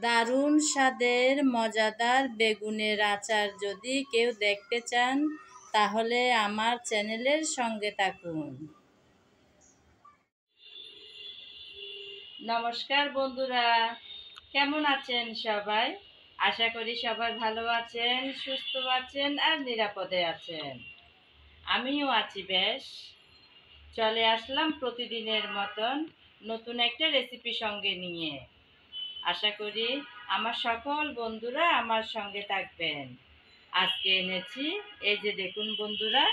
দারুণ স্বাদের মজাদার বেগুনের আচার যদি কেউ দেখতে চান তাহলে আমার চ্যানেলের সঙ্গে থাকুন। নমস্কার বন্ধুরা, কেমন আছেন সবাই? আশা করি সবাই ভালো আছেন, সুস্থ আছেন আর নিরাপদে আছেন। আমিও আছি বেশ। চলে আসলাম প্রতিদিনের মতন নতুন একটা রেসিপি সঙ্গে নিয়ে। আশা করি আমার সকল বন্ধুরা আমার সঙ্গে থাকবেন। আজকে এনেছি, এই যে দেখুন বন্ধুরা,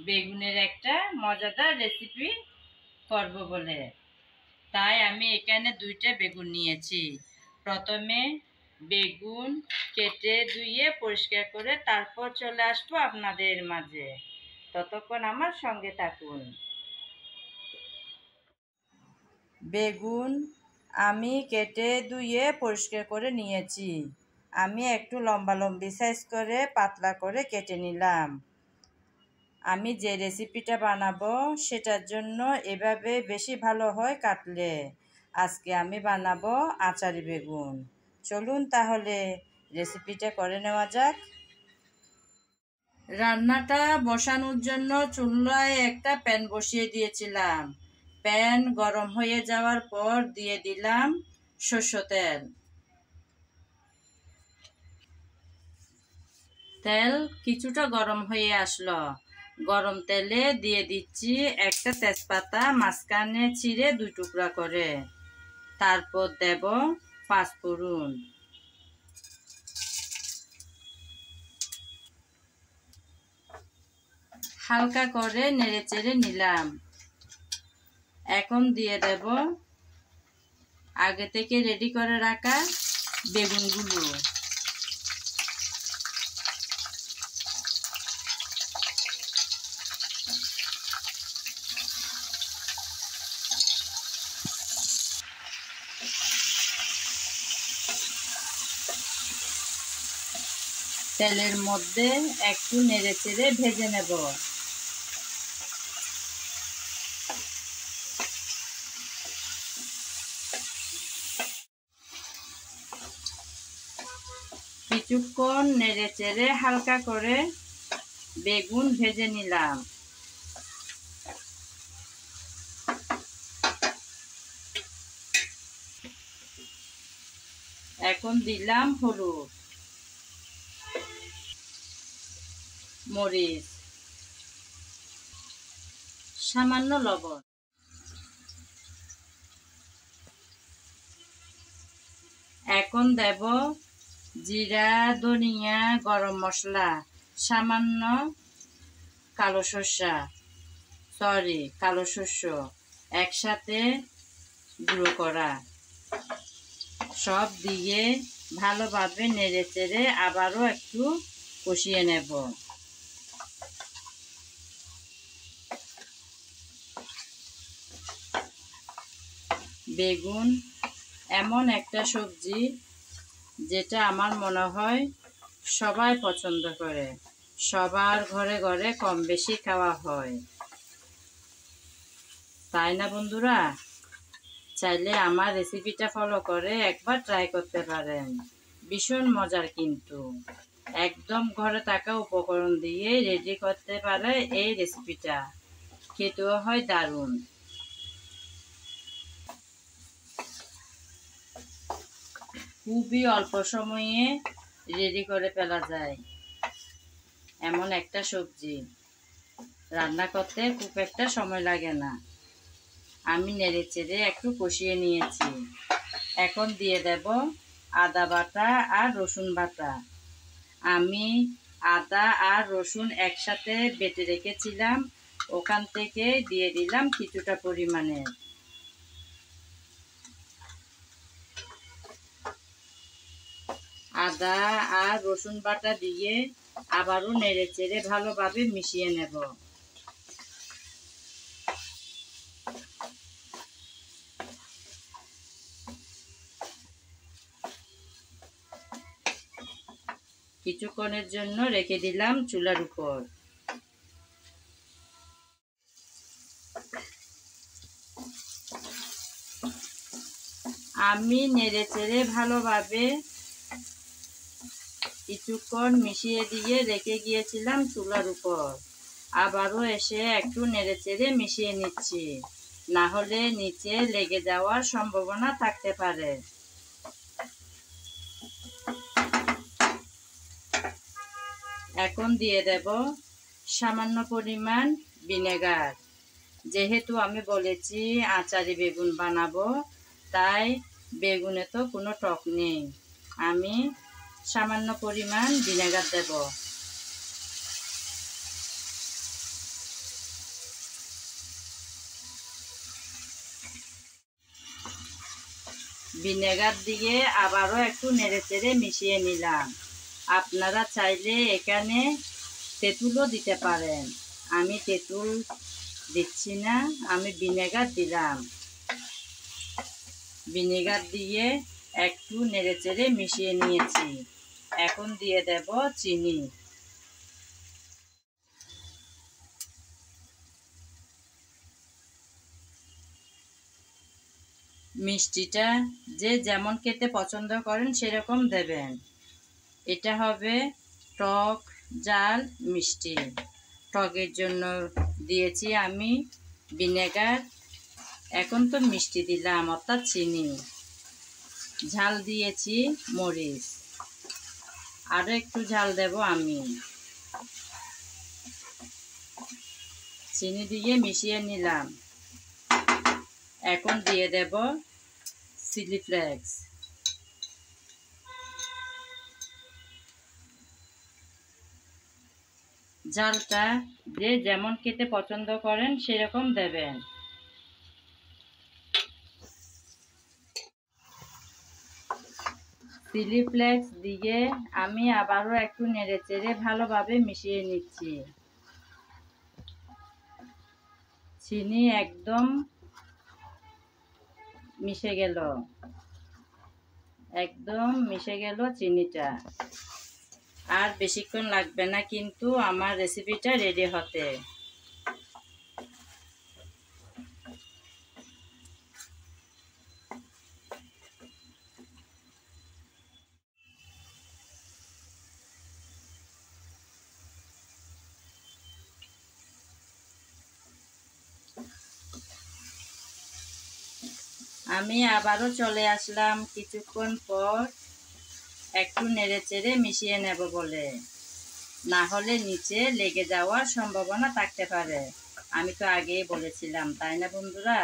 বেগুনের একটা মজাদার রেসিপি করব বলে। তাই আমি এখানে 2টা বেগুন নিয়েছি। প্রথমে বেগুন কেটে ধুয়ে পরিষ্কার করে তারপর চলে আসবো আপনাদের মাঝে। ততক্ষণ আমার সঙ্গে থাকুন। বেগুন আমি কেটে ধুয়ে পরিষ্কার করে নিয়েছি। আমি একটু লম্বি সাইজ করে পাতলা করে কেটে নিলাম। আমি যে রেসিপিটা বানাবো সেটার জন্য এভাবে বেশি ভালো হয় কাটলে। আজকে আমি বানাবো আচারি বেগুন। চলুন তাহলে রেসিপিটা করে নেওয়া যাক। রান্নাটা বসানোর জন্য চুলায় একটা প্যান বসিয়ে দিয়েছিলাম। প্যান গরম হয়ে যাওয়ার পর দিয়ে দিলাম সরষের তেল। তেল কিছুটা গরম হয়ে আসলো। গরম তেলে দিয়ে দিচ্ছি একটা তেজপাতা মাঝখানে চিড়ে 2 টুকরা করে। তারপর দেব 5 ফোড়ন। হালকা করে নেড়ে চেড়ে নিলাম। এখন দিয়ে দেব আগে থেকে রেডি করে রাখা বেগুনগুলো। তেলের মধ্যে একটু নেড়ে চেড়ে ভেজে নেব। কিছুক্ষণ নেড়ে চেড়ে হালকা করে বেগুন ভেজে নিলাম। এখন দিলাম হলুদ, মরিচ, সামান্য লবণ। এখন দেব জিরা, ধনিয়া, গরম মশলা, সামান্য কালো শস্য একসাথে গুঁড়ো করা। সব দিয়ে ভালোভাবে নেড়ে চেড়ে আবারও একটু কষিয়ে নেব। বেগুন এমন একটা সবজি যেটা আমার মনে হয় সবাই পছন্দ করে, সবার ঘরে ঘরে কম বেশি খাওয়া হয়, তাই না বন্ধুরা? চাইলে আমার রেসিপিটা ফলো করে একবার ট্রাই করতে পারেন। ভীষণ মজার, কিন্তু একদম ঘরে থাকা উপকরণ দিয়ে রেডি করতে পারে এই রেসিপিটা। খেতেও হয় দারুণ। খুবই অল্প সময়ে রেডি করে ফেলা যায় এমন একটা সবজি। রান্না করতে খুব একটা সময় লাগে না। আমি নেড়ে চেড়ে একটু কষিয়ে নিয়েছি। এখন দিয়ে দেব আদা বাটা আর রসুন বাটা। আমি আদা আর রসুন একসাথে বেটে রেখেছিলাম, ওখান থেকে দিয়ে দিলাম কিছুটা পরিমাণে। আদা আর রসুন বাটা দিয়ে আবারও নেড়ে চেড়ে ভালোভাবে মিশিয়ে নেব। কিছুক্ষণের জন্য রেখে দিলাম চুলার উপর। আমি নেড়েচেড়ে ভালোভাবে কিছুক্ষণ মিশিয়ে দিয়ে রেখে গিয়েছিলাম চুলার উপর। আবারও এসে একটু নেড়েচেড়ে মিশিয়ে নিচ্ছি, না হলে নিচে লেগে যাওয়ার সম্ভাবনা থাকতে পারে। এখন দিয়ে দেব সামান্য পরিমাণ ভিনেগার। যেহেতু আমি বলেছি আচারি বেগুন বানাবো, তাই বেগুনে তো কোনো টক নেই, আমি সামান্য পরিমাণ ভিনেগার দেব। ভিনেগার দিয়ে আবারও একটু নেড়েচেড়ে মিশিয়ে নিলাম। আপনারা চাইলে এখানে তেঁতুলও দিতে পারেন, আমি তেঁতুল দিচ্ছি না, আমি ভিনেগার দিলাম। ভিনেগার দিয়ে একটু নেড়েচেড়ে মিশিয়ে নিয়েছি। এখন দিয়ে দেব চিনি। মিষ্টিটা যে যেমন খেতে পছন্দ করেন সেরকম দেবেন। এটা হবে টক ঝাল মিষ্টি। টকের জন্য দিয়েছি আমি ভিনেগার, এখন তো মিষ্টি দিলাম অর্থাৎ চিনি। ঝাল দিয়েছি মরিচ, আরও একটু ঝাল দেব আমি। চিনি দিয়ে মিশিয়ে নিলাম। এখন দিয়ে দেব চিলি ফ্লেক্স। ঝালটা যে যেমন খেতে পছন্দ করেন সেরকম দেবেন। চিলি ফ্লেক্স দিয়ে আমি আবারও একটু নেড়েচেড়ে ভালোভাবে মিশিয়ে নিচ্ছি। চিনি একদম মিশে গেল, একদম মিশে গেল চিনিটা। আর বেশিক্ষণ লাগবে না কিন্তু আমার রেসিপিটা রেডি হতে। আমি আবারও চলে আসলাম কিছুক্ষণ পর, একটু নেড়েচেড়ে মিশিয়ে নেব বলে, না হলে নিচে লেগে যাওয়ার সম্ভাবনা থাকতে পারে। আমি তো আগেই বলেছিলাম, তাই না বন্ধুরা?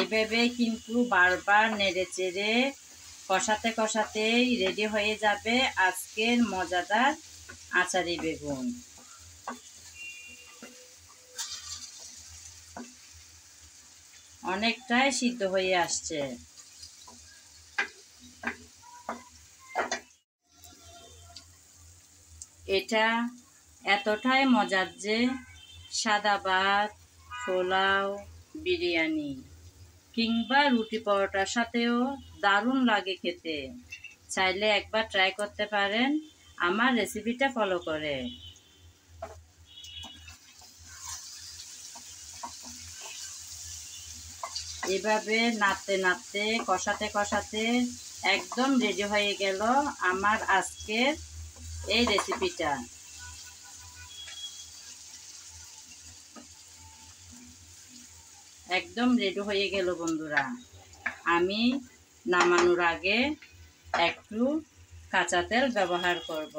এভাবে কিন্তু বারবার নেড়েচেড়ে কষাতে কষাতেই রেডি হয়ে যাবে আজকের মজাদার আচারি বেগুন। অনেকটাই সিদ্ধ হয়ে আসছে। এটা এতটাই মজার যে সাদা ভাত, পোলাও, বিরিয়ানি কিংবা রুটি পরোটার সাথেও দারুণ লাগে খেতে। চাইলে একবার ট্রাই করতে পারেন আমার রেসিপিটা ফলো করে। এভাবে নাড়তে নাড়তে কষাতে কষাতে একদম রেডি হয়ে গেল আমার আজকের এই রেসিপিটা। একদম রেডি হয়ে গেল বন্ধুরা। আমি নামানোর আগে একটু কাঁচা তেল ব্যবহার করব।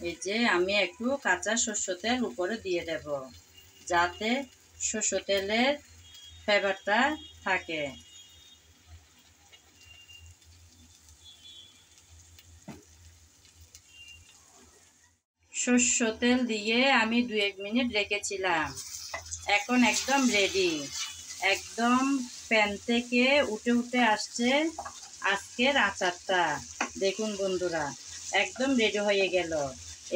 এই যে আমি একটু কাঁচা সরষের তেল উপরে দিয়ে দেব, যাতে সরষের তেলের ফ্লেভারটা থাকে। সরষের তেল দিয়ে আমি 2-1 মিনিট রেখেছিলাম। এখন একদম রেডি, একদম প্যান থেকে উঠে উঠে আসছে আজকের আচারটা। দেখুন বন্ধুরা, একদম রেডি হয়ে গেল।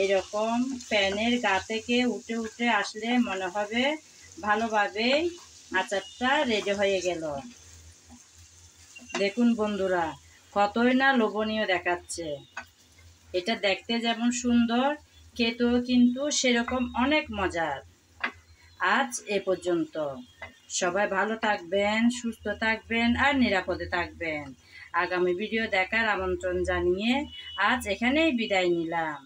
এরকম প্যানের গা থেকে উঠে উঠে আসলে মনে হবে ভালোভাবেই আচারটা রেডি হয়ে গেল। দেখুন বন্ধুরা, কতই না লোভনীয় দেখাচ্ছে। এটা দেখতে যেমন সুন্দর, খেতেও কিন্তু সেরকম অনেক মজার। আজ এ পর্যন্ত। সবাই ভালো থাকবেন, সুস্থ থাকবেন আর নিরাপদে থাকবেন। আগামী ভিডিও দেখার আমন্ত্রণ জানিয়ে আজ এখানেই বিদায় নিলাম।